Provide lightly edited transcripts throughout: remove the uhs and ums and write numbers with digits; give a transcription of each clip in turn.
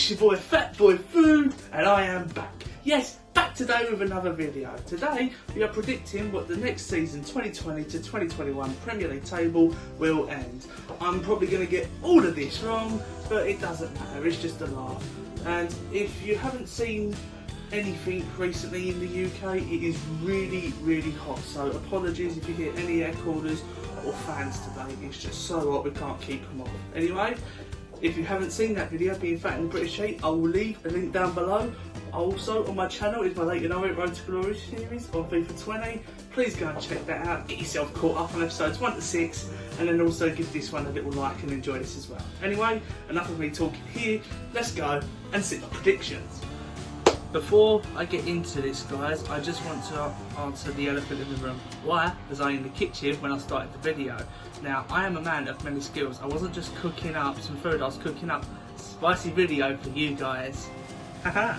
It's your boy Fat Boy Food, and I am back. Yes, back today with another video. Today we are predicting what the next season 2020 to 2021 Premier League table will end. I'm probably going to get all of this wrong, but it doesn't matter, it's just a laugh. And if you haven't seen anything recently in the UK, it is really hot, so apologies if you hear any air coolers or fans today. It's just so hot we can't keep them off. Anyway, if you haven't seen that video, Being Fat in the British Heat, I will leave a link down below. Also on my channel is my Late and Know It Road to Glory series on FIFA 20. Please go and check that out, get yourself caught up on episodes 1 to 6, and then also give this one a little like and enjoy this as well. Anyway, enough of me talking here, let's go and see my predictions. Before I get into this, guys, I just want to answer the elephant in the room. Why was I in the kitchen when I started the video? Now, I am a man of many skills. I wasn't just cooking up some food, I was cooking up a spicy video for you guys. Haha.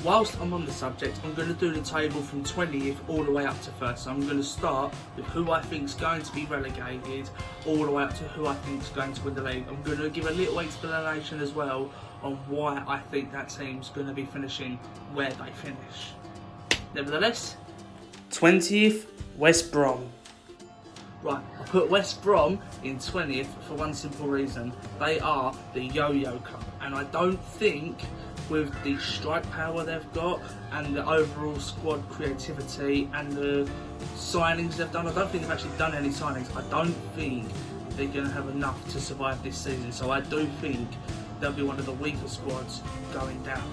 Whilst I'm on the subject, I'm going to do the table from 20th all the way up to 1st. So I'm going to start with who I think is going to be relegated, all the way up to who I think is going to win the league. I'm going to give a little explanation as well on why I think that team's going to be finishing where they finish. Nevertheless, 20th, West Brom. Right, I put West Brom in 20th for one simple reason. They are the yo-yo club, and I don't think with the strike power they've got and the overall squad creativity and the signings they've done, I don't think they've actually done any signings. I don't think they're going to have enough to survive this season, so I do think they'll be one of the weaker squads going down.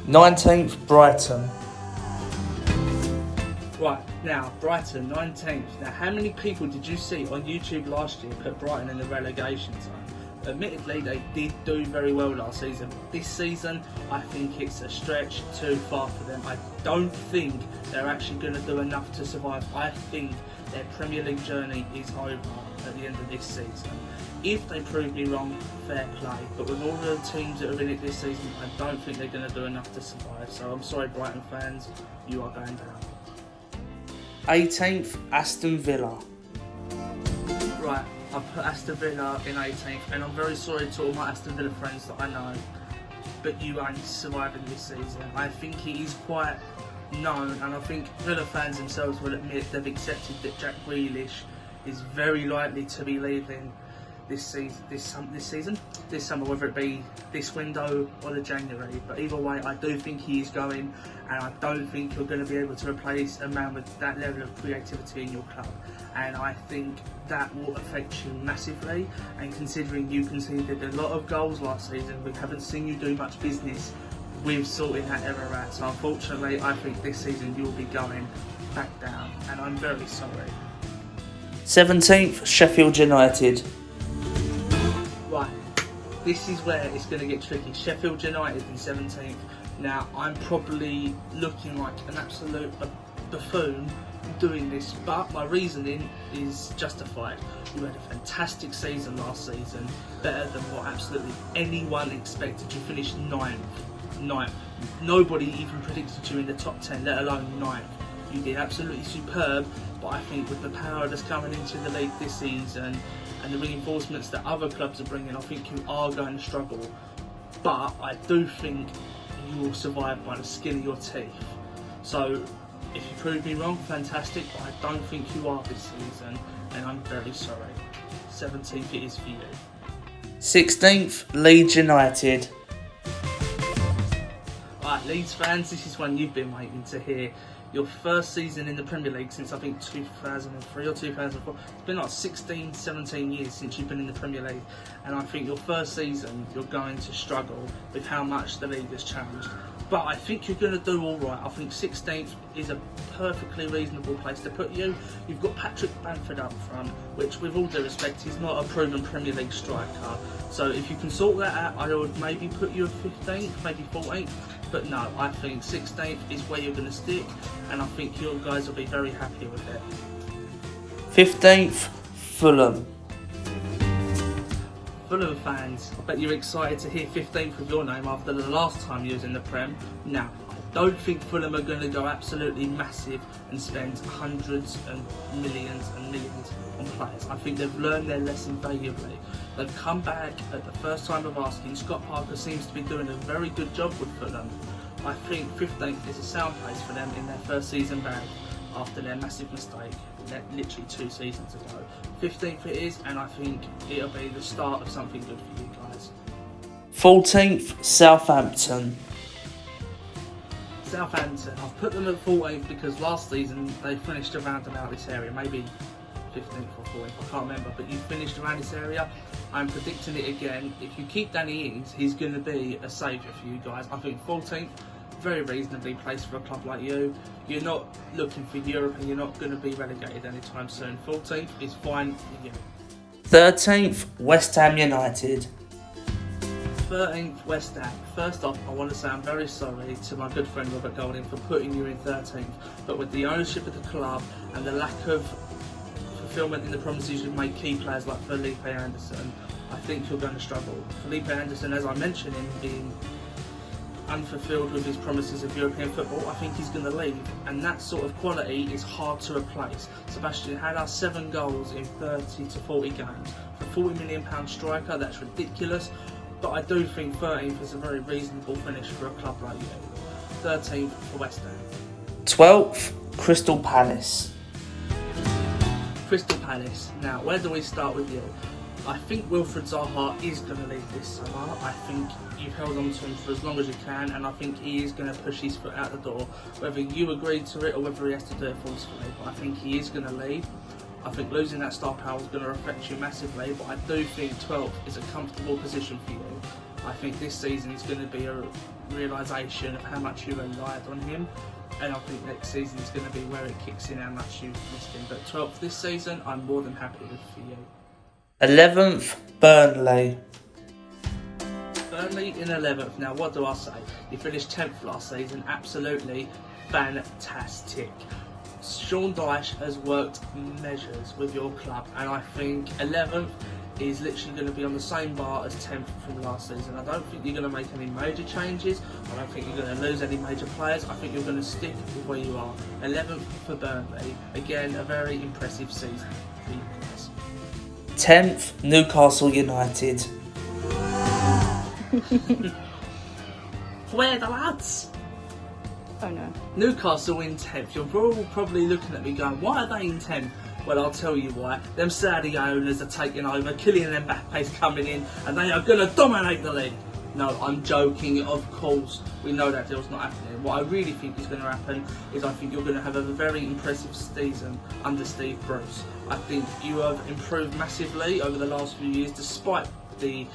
19th, Brighton. Right, now Brighton, 19th. Now, how many people did you see on YouTube last year put Brighton in the relegation zone? Admittedly, they did do very well last season. This season, I think it's a stretch too far for them. I don't think they're actually going to do enough to survive. I think their Premier League journey is over at the end of this season. If they prove me wrong, fair play. But with all the teams that are in it this season, I don't think they're going to do enough to survive. So I'm sorry, Brighton fans, you are going down. 18th, Aston Villa. Right, I put Aston Villa in 18th, and I'm very sorry to all my Aston Villa friends that I know, but you ain't surviving this season. I think it is quite known, and I think Villa fans themselves will admit they've accepted that Jack Grealish is very likely to be leaving this summer, whether it be this window or the January. But either way, I do think he is going, and I don't think you're going to be able to replace a man with that level of creativity in your club. And I think that will affect you massively. And considering you conceded a lot of goals last season, we haven't seen you do much business with sorting that error out. So unfortunately, I think this season you'll be going back down, and I'm very sorry. 17th, Sheffield United. Right, this is where it's going to get tricky. Sheffield United in 17th. Now, I'm probably looking like an absolute buffoon doing this, but my reasoning is justified. You had a fantastic season last season, better than what absolutely anyone expected. You finished 9th. Nobody even predicted you in the top 10, let alone 9th. You did absolutely superb, but I think with the power that's coming into the league this season and the reinforcements that other clubs are bringing, I think you are going to struggle. But I do think you will survive by the skin of your teeth. So if you prove me wrong, fantastic, but I don't think you are this season, and I'm very sorry. 17th it is for you. 16th, Leeds United. Right, Leeds fans, this is one you've been waiting to hear. Your first season in the Premier League since I think 2003 or 2004. It's been like 16, 17 years since you've been in the Premier League, and I think your first season you're going to struggle with how much the league has changed. But I think you're going to do all right. I think 16th is a perfectly reasonable place to put you. You've got Patrick Bamford up front, which with all due respect, he's not a proven Premier League striker. So if you can sort that out, I would maybe put you at 15th, maybe 14th. But no, I think 16th is where you're going to stick, and I think you guys will be very happy with it. 15th, Fulham. Fulham fans, I bet you're excited to hear 15th with your name after the last time you was in the Prem. Now, I don't think Fulham are going to go absolutely massive and spend hundreds and millions on players. I think they've learned their lesson valuably. They've come back at the first time of asking. Scott Parker seems to be doing a very good job with Fulham. I think 15th is a sound place for them in their first season back after their massive mistake, literally 2 seasons ago. 15th it is, and I think it'll be the start of something good for you guys. 14th, Southampton. Southampton, I've put them at 14th because last season they finished around about this area, maybe 15th or 14th, I can't remember, but you finished around this area. I'm predicting it again. If you keep Danny Ings, he's going to be a saviour for you guys. I think 14th, very reasonably placed for a club like you. You're not looking for Europe and you're not going to be relegated anytime soon. 14th is fine for you. 13th, West Ham United. 13th, West Ham. First off, I want to say I'm very sorry to my good friend Robert Golding for putting you in 13th, but with the ownership of the club and the lack of fulfilment in the promises you've made key players like Felipe Anderson, I think you're going to struggle. Felipe Anderson, as I mentioned, him being unfulfilled with his promises of European football, I think he's going to leave, and that sort of quality is hard to replace. Sebastian Haller, 7 goals in 30 to 40 games. For a £40 million striker, that's ridiculous, but I do think 13th is a very reasonable finish for a club like you. 13th for West Ham. 12th, Crystal Palace. Crystal Palace. Now, where do we start with you? I think Wilfried Zaha is going to leave this summer. I think you've held on to him for as long as you can, and I think he is going to push his foot out the door. Whether you agree to it or whether he has to do it forcefully, but I think he is going to leave. I think losing that star power is going to affect you massively, but I do think 12th is a comfortable position for you. I think this season is going to be a realisation of how much you relied on him, and I think next season is going to be where it kicks in how much you've missed him. But 12th this season, I'm more than happy with for you. 11th, Burnley. Burnley in 11th. Now, what do I say? You finished 10th last season. Absolutely fantastic. Sean Dyche has worked measures with your club, and I think 11th is literally going to be on the same bar as 10th from last season. I don't think you're going to make any major changes. I don't think you're going to lose any major players. I think you're going to stick with where you are. 11th for Burnley. Again, a very impressive season for you guys. 10th, Newcastle United. Where the lads? Oh no. Newcastle in 10th. You're all probably looking at me going, why are they in 10th? Well, I'll tell you why. Them Saudi owners are taking over, Kylian Mbappe's coming in, and they are going to dominate the league. No, I'm joking, of course. We know that deal's not happening. What I really think is going to happen is I think you're going to have a very impressive season under Steve Bruce. I think you have improved massively over the last few years, despite the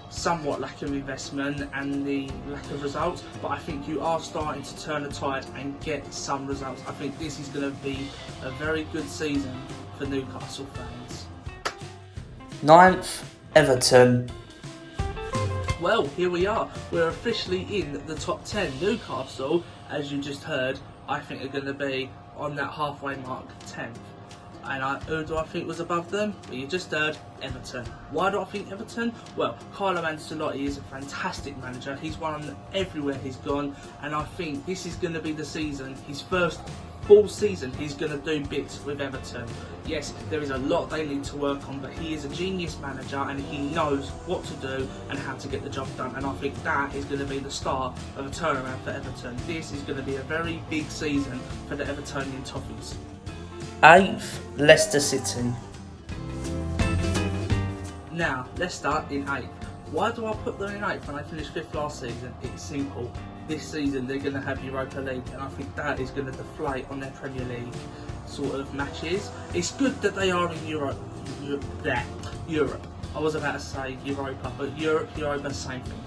somewhat lack of investment and the lack of results, but I think you are starting to turn the tide and get some results. I think this is going to be a very good season for Newcastle fans. 9th, Everton. Well, here we are. We're officially in the top 10. Newcastle, as you just heard, I think are going to be on that halfway mark, 10th. And who do I think was above them? Well, you just heard Everton. Why do I think Everton? Well, Carlo Ancelotti is a fantastic manager. He's won everywhere he's gone, and I think this is going to be the season, his first full season, he's going to do bits with Everton. Yes, there is a lot they need to work on, but he is a genius manager and he knows what to do and how to get the job done, and I think that is going to be the start of a turnaround for Everton. This is going to be a very big season for the Evertonian Toffees. 8th, Leicester City. Now, Leicester in 8th. Why do I put them in 8th when I finished 5th last season? It's simple. This season they're going to have Europa League, and I think that is going to deflate on their Premier League sort of matches. It's good that they are in Europe. I was about to say Europa, but Europa, same thing.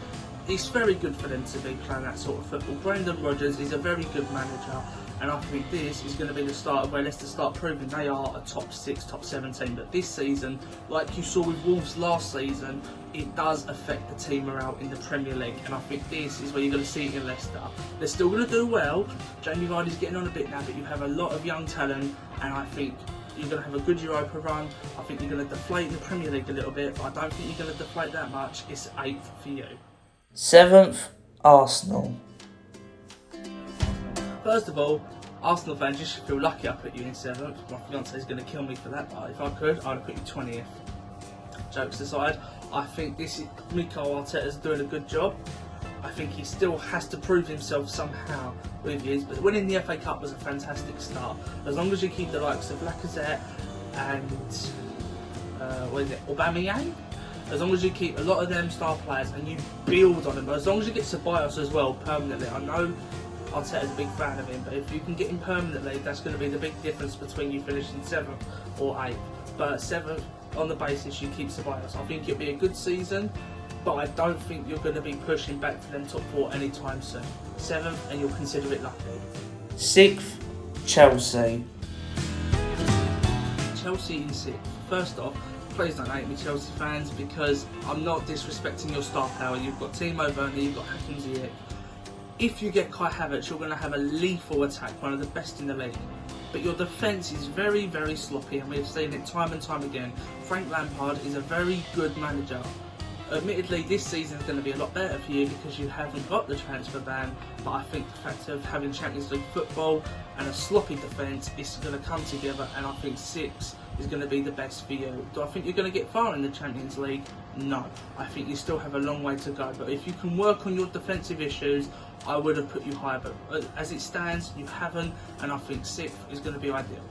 It's very good for them to be playing that sort of football. Brendan Rodgers is a very good manager, and I think this is going to be the start of where Leicester start proving they are a top 6, top 7 team. But this season, like you saw with Wolves last season, it does affect the team morale in the Premier League, and I think this is where you're going to see it in Leicester. They're still going to do well. Jamie Vardy's getting on a bit now, but you have a lot of young talent, and I think you're going to have a good Europa run. I think you're going to deflate in the Premier League a little bit, but I don't think you're going to deflate that much. It's 8th for you. 7th, Arsenal. First of all, Arsenal fans, you should feel lucky I put you in 7th. My fiance's going to kill me for that, but if I could, I'd have put you 20th. Jokes aside, I think Mikel Arteta's doing a good job. I think he still has to prove himself somehow with his, but winning the FA Cup was a fantastic start. As long as you keep the likes of Lacazette and Aubameyang, as long as you keep a lot of them star players and you build on them, as long as you get Ceballos as well permanently. I know Arteta's a big fan of him, but if you can get him permanently, that's going to be the big difference between you finishing 7th or 8th. But 7th, on the basis you keep Ceballos, I think it'll be a good season, but I don't think you're going to be pushing back for them top 4 anytime soon. 7th, and you'll consider it lucky. 6th, Chelsea. Chelsea in 6th. First off, please don't hate me, Chelsea fans, because I'm not disrespecting your star power. You've got Timo Werner, you've got Hakim Ziyech. If you get Kai Havertz, you're going to have a lethal attack, one of the best in the league. But your defence is very, very sloppy, and we've seen it time and time again. Frank Lampard is a very good manager. Admittedly, this season is going to be a lot better for you because you haven't got the transfer ban, but I think the fact of having Champions League football and a sloppy defence is going to come together, and I think 6 is going to be the best for you. Do I think you're going to get far in the Champions League? No. I think you still have a long way to go, but if you can work on your defensive issues, I would have put you higher, but as it stands, you haven't, and I think 6th is going to be ideal.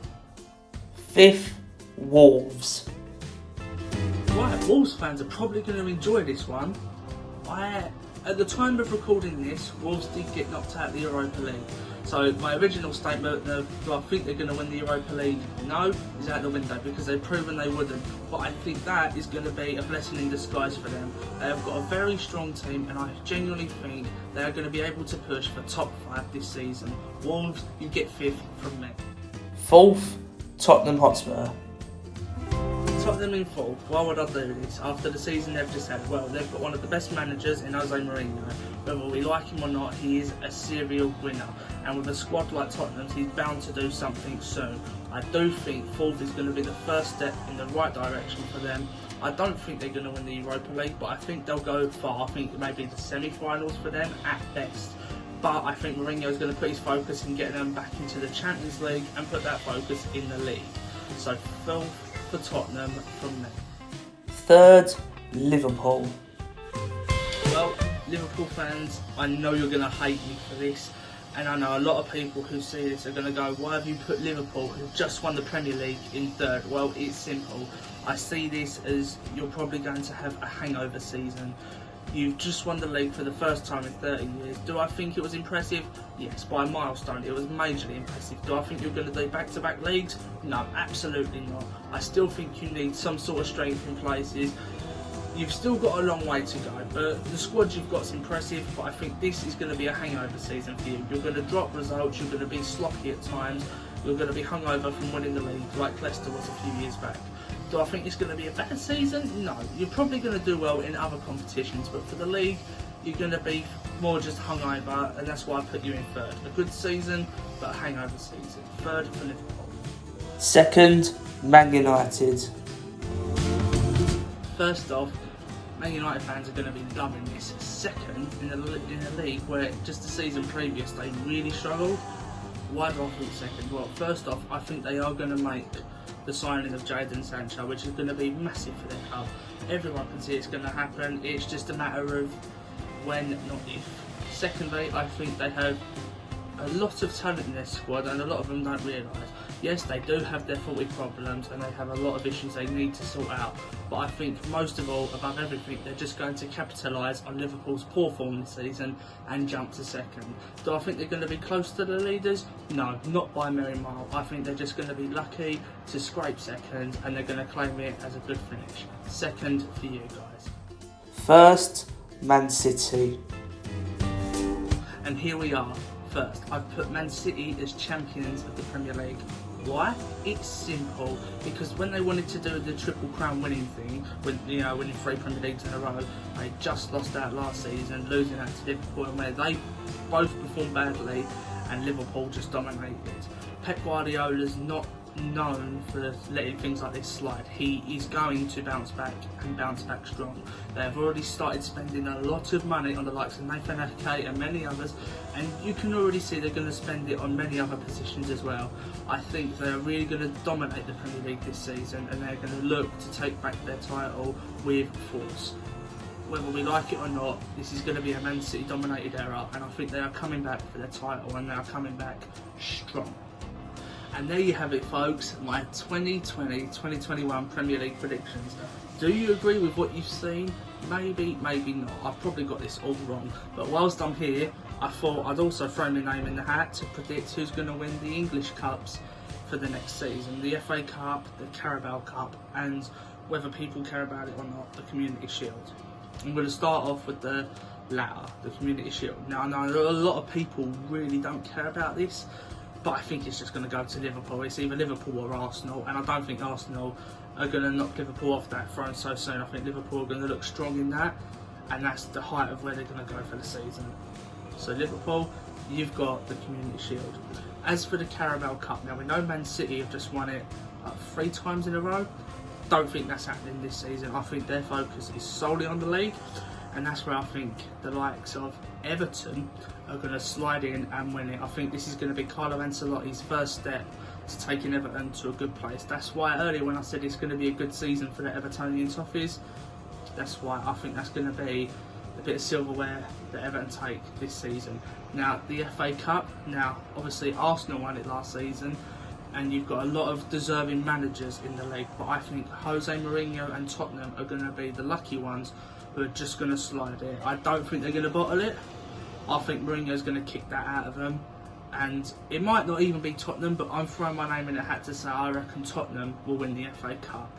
5th, Wolves. Right, Wolves fans are probably going to enjoy this one. At the time of recording this, Wolves did get knocked out of the Europa League. So my original statement of do I think they're going to win the Europa League? No, is out the window because they've proven they wouldn't. But I think that is going to be a blessing in disguise for them. They have got a very strong team, and I genuinely think they are going to be able to push for top 5 this season. Wolves, you get 5th from me. 4th, Tottenham Hotspur. Tottenham in 4th. Why would I do this after the season they've just had? Well, they've got one of the best managers in Jose Mourinho. Whether we like him or not, he is a serial winner. And with a squad like Tottenham's, he's bound to do something soon. I do think 4th is going to be the first step in the right direction for them. I don't think they're going to win the Europa League, but I think they'll go far. I think it may be the semi-finals for them at best. But I think Mourinho is going to put his focus in getting them back into the Champions League and put that focus in the league. So 4th for Tottenham from me. 3rd, Liverpool. Well, Liverpool fans, I know you're going to hate me for this, and I know a lot of people who see this are going to go, why have you put Liverpool, who just won the Premier League, in 3rd? Well, it's simple. I see this as you're probably going to have a hangover season. You've just won the league for the first time in 30 years. Do I think it was impressive? Yes, by a milestone. It was majorly impressive. Do I think you're going to do back-to-back leagues? No, absolutely not. I still think you need some sort of strength in places. You've still got a long way to go, but the squad you've got is impressive, but I think this is going to be a hangover season for you. You're going to drop results, you're going to be sloppy at times, you're going to be hungover from winning the league like Leicester was a few years back. Do I think it's going to be a better season? No. You're probably going to do well in other competitions, but for the league, you're going to be more just hungover, and that's why I put you in 3rd. A good season, but a hangover season. 3rd for Liverpool. 2nd, Man United. First off, Man United fans are going to be loving this. 2nd in the league, where just the season previous they really struggled. Why do I think 2nd? Well, first off, I think they are going to make the signing of Jadon Sancho, which is going to be massive for their club. Everyone can see it's going to happen. It's just a matter of when, not if. Secondly, I think they have a lot of talent in their squad, and a lot of them don't realise. Yes, they do have their faulty problems, and they have a lot of issues they need to sort out. But I think most of all, above everything, they're just going to capitalise on Liverpool's poor form this season and jump to 2nd. Do I think they're going to be close to the leaders? No, not by a merry mile. I think they're just going to be lucky to scrape 2nd, and they're going to claim it as a good finish. 2nd for you guys. 1st, Man City. And here we are. First, I've put Man City as champions of the Premier League. Why? It's simple. Because when they wanted to do the Triple Crown winning thing, winning 3 Premier Leagues in a row, they just lost out last season, losing out to Liverpool, and where they both performed badly, and Liverpool just dominated. Pep Guardiola's not known for letting things like this slide. He is going to bounce back and bounce back strong. They've already started spending a lot of money on the likes of Nathan Ake and many others, and you can already see they're going to spend it on many other positions as well. I think they're really going to dominate the Premier League this season, and they're going to look to take back their title with force. Whether we like it or not, this is going to be a Man City dominated era, and I think they are coming back for their title, and they are coming back strong. And there you have it, folks, my 2020-2021 Premier League predictions. Do you agree with what you've seen? Maybe, maybe not. I've probably got this all wrong. But whilst I'm here, I thought I'd also throw my name in the hat to predict who's going to win the English Cups for the next season. The FA Cup, the Carabao Cup, and whether people care about it or not, the Community Shield. I'm going to start off with the latter, the Community Shield. Now, I know a lot of people really don't care about this, but I think it's just going to go to Liverpool. It's either Liverpool or Arsenal, and I don't think Arsenal are going to knock Liverpool off that throne so soon. I think Liverpool are going to look strong in that, and that's the height of where they're going to go for the season. So Liverpool, you've got the Community Shield. As for the Carabao Cup, now we know Man City have just won it 3 times in a row. Don't think that's happening this season. I think their focus is solely on the league, and that's where I think the likes of Everton are going to slide in and win it. I think this is going to be Carlo Ancelotti's first step to taking Everton to a good place. That's why earlier when I said it's going to be a good season for the Evertonian Toffees, that's why I think that's going to be a bit of silverware that Everton take this season. Now, the FA Cup, now obviously Arsenal won it last season, and you've got a lot of deserving managers in the league, but I think Jose Mourinho and Tottenham are going to be the lucky ones who are just going to slide it. I don't think they're going to bottle it. I think Mourinho's going to kick that out of them, and it might not even be Tottenham, but I'm throwing my name in the hat to say I reckon Tottenham will win the FA Cup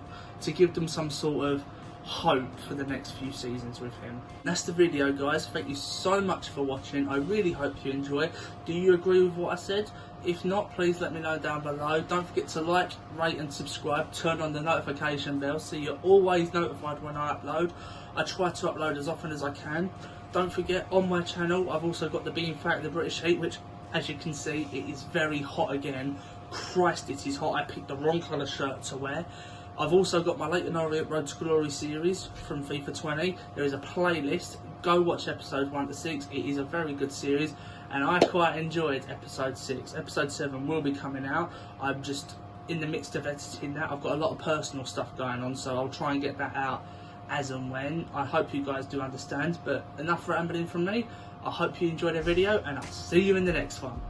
to give them some sort of hope for the next few seasons with him. That's the video, guys. Thank you so much for watching. I really hope you enjoy it. Do you agree with what I said? If not, please let me know down below. Don't forget to like, rate and subscribe. Turn on the notification bell so you're always notified when I upload. I try to upload as often as I can. Don't forget, on my channel I've also got the Being Fat, the British Heat, which as you can see it is very hot again. Christ, it is hot. I picked the wrong colour shirt to wear. I've also got my Leighton Orient Road to Glory series from FIFA 20. There is a playlist. Go watch episodes 1 to 6. It is a very good series, and I quite enjoyed episode 6. Episode 7 will be coming out. I'm just in the midst of editing that. I've got a lot of personal stuff going on, so I'll try and get that out as and when. I hope you guys do understand, but enough rambling from me. I hope you enjoyed the video, and I'll see you in the next one.